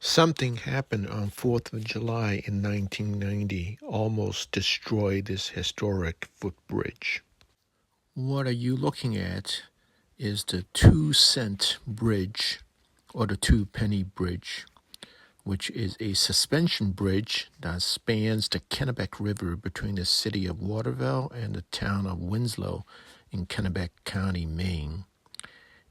Something happened on 4th of July in 1990, almost destroyed this historic footbridge. What are you looking at is the 2-cent bridge, or the 2-penny bridge, which is a suspension bridge that spans the Kennebec River between the City of Waterville and the town of Winslow in Kennebec County, Maine.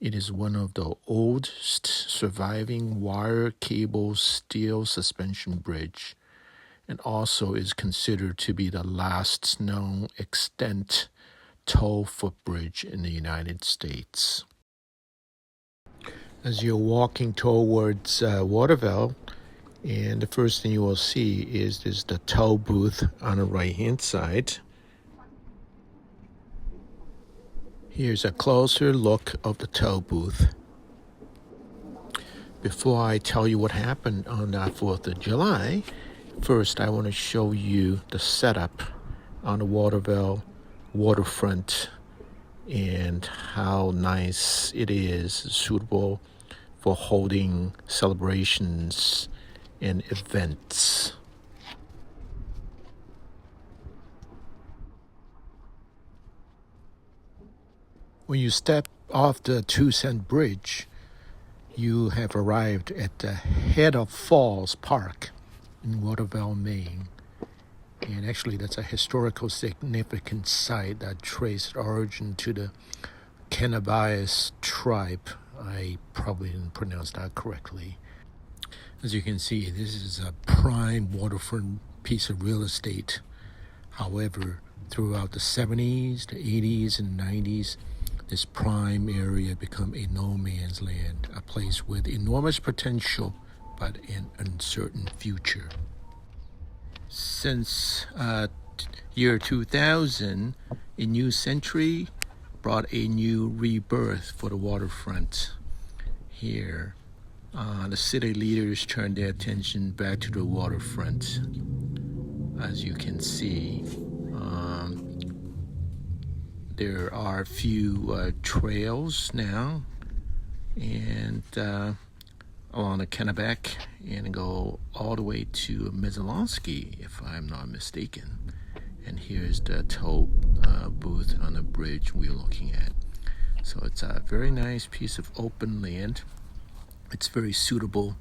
It is one of the oldest surviving wire cable steel suspension bridge, and also is considered to be the last known extant tow footbridge in the United States. As you're walking towards Waterville, and the first thing you will see is the tow booth on the right-hand side. Here's a closer look of the tow booth. Before I tell you what happened on that 4th of July, first I want to show you the setup on the Waterville waterfront and how nice it is, suitable for holding celebrations and events. When you step off the 2-cent bridge, you have arrived at the Head of Falls Park in Waterville, Maine. And actually, that's a historical significant site that traced origin to the Kennebec tribe. I probably didn't pronounce that correctly. As you can see, this is a prime waterfront piece of real estate. However, throughout the 70s, the 80s, and 90s, this prime area became a no man's land, a place with enormous potential but an uncertain future. Since year 2000, a new century brought a new rebirth for the waterfront. Here, the city leaders turned their attention back to the waterfront. As you can see, there are a few trails now, and along the Kennebec, and go all the way to Messalonskee, if I'm not mistaken. And here's the tow booth on the bridge we're looking at. So it's a very nice piece of open land. It's very suitable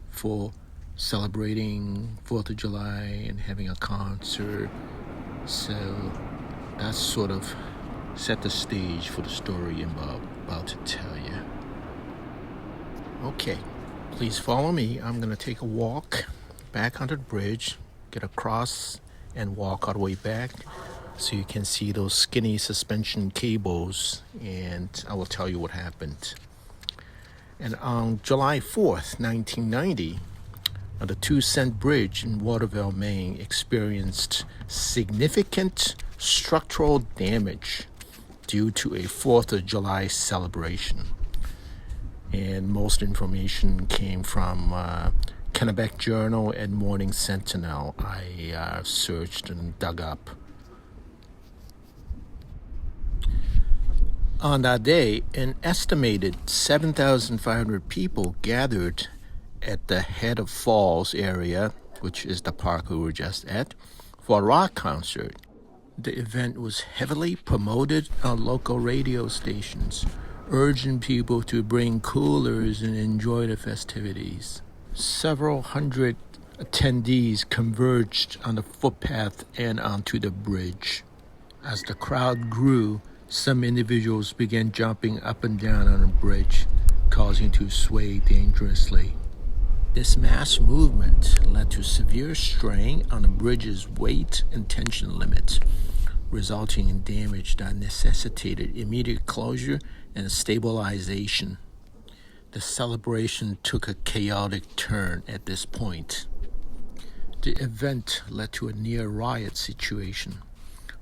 for celebrating 4th of July and having a concert. So that's sort of set the stage for the story I'm about to tell you. Okay, please follow me. I'm going to take a walk back onto the bridge, get across, and walk all the way back so you can see those skinny suspension cables, and I will tell you what happened. And on July 4th, 1990, the 2-cent bridge in Waterville, Maine experienced significant structural damage due to a 4th of July celebration. And most information came from Kennebec Journal and Morning Sentinel. I searched and dug up. On that day, an estimated 7,500 people gathered at the Head of Falls area, which is the park we were just at, for a rock concert. The event was heavily promoted on local radio stations, urging people to bring coolers and enjoy the festivities. Several hundred attendees converged on the footpath and onto the bridge. As the crowd grew, some individuals began jumping up and down on the bridge, causing it to sway dangerously. This mass movement led to severe strain on the bridge's weight and tension limit, resulting in damage that necessitated immediate closure and stabilization. The celebration took a chaotic turn at this point. The event led to a near riot situation.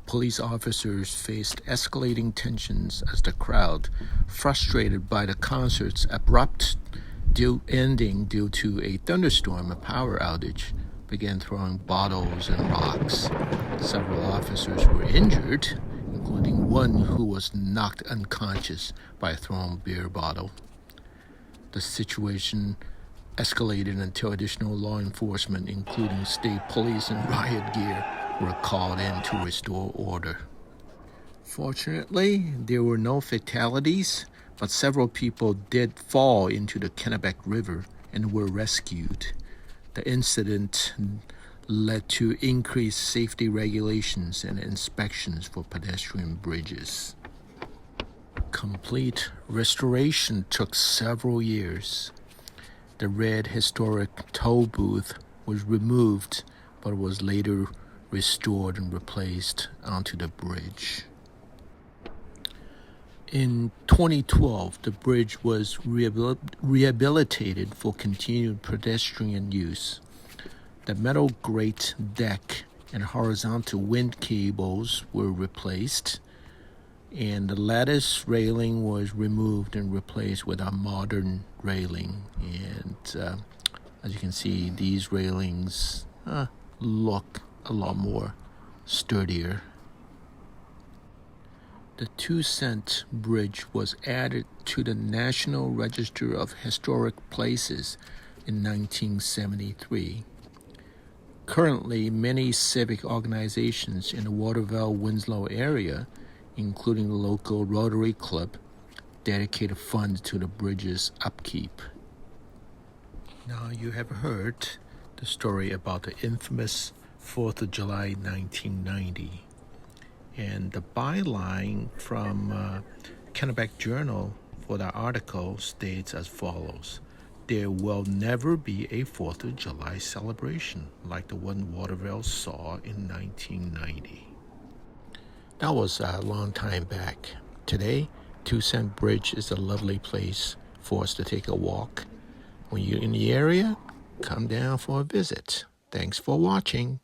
Police officers faced escalating tensions as the crowd, frustrated by the concert's abrupt ending due to a thunderstorm and power outage, began throwing bottles and rocks. Several officers were injured, including one who was knocked unconscious by a thrown beer bottle. The situation escalated until additional law enforcement, including state police and riot gear, were called in to restore order. Fortunately, there were no fatalities, but several people did fall into the Kennebec River and were rescued. The incident led to increased safety regulations and inspections for pedestrian bridges. Complete restoration took several years. The red historic toll booth was removed, but was later restored and replaced onto the bridge. In 2012, the bridge was rehabilitated for continued pedestrian use. The metal grate deck and horizontal wind cables were replaced, and the lattice railing was removed and replaced with a modern railing. And as you can see, these railings look a lot more sturdier. The 2-cent bridge was added to the National Register of Historic Places in 1973. Currently, many civic organizations in the Waterville-Winslow area, including the local Rotary Club, dedicate funds to the bridge's upkeep. Now, you have heard the story about the infamous 4th of July 1990. And the byline from Kennebec Journal for the article states as follows: there will never be a 4th of July celebration like the one Waterville saw in 1990. That was a long time back. Today, 2-Cent Bridge is a lovely place for us to take a walk. When you're in the area, come down for a visit. Thanks for watching.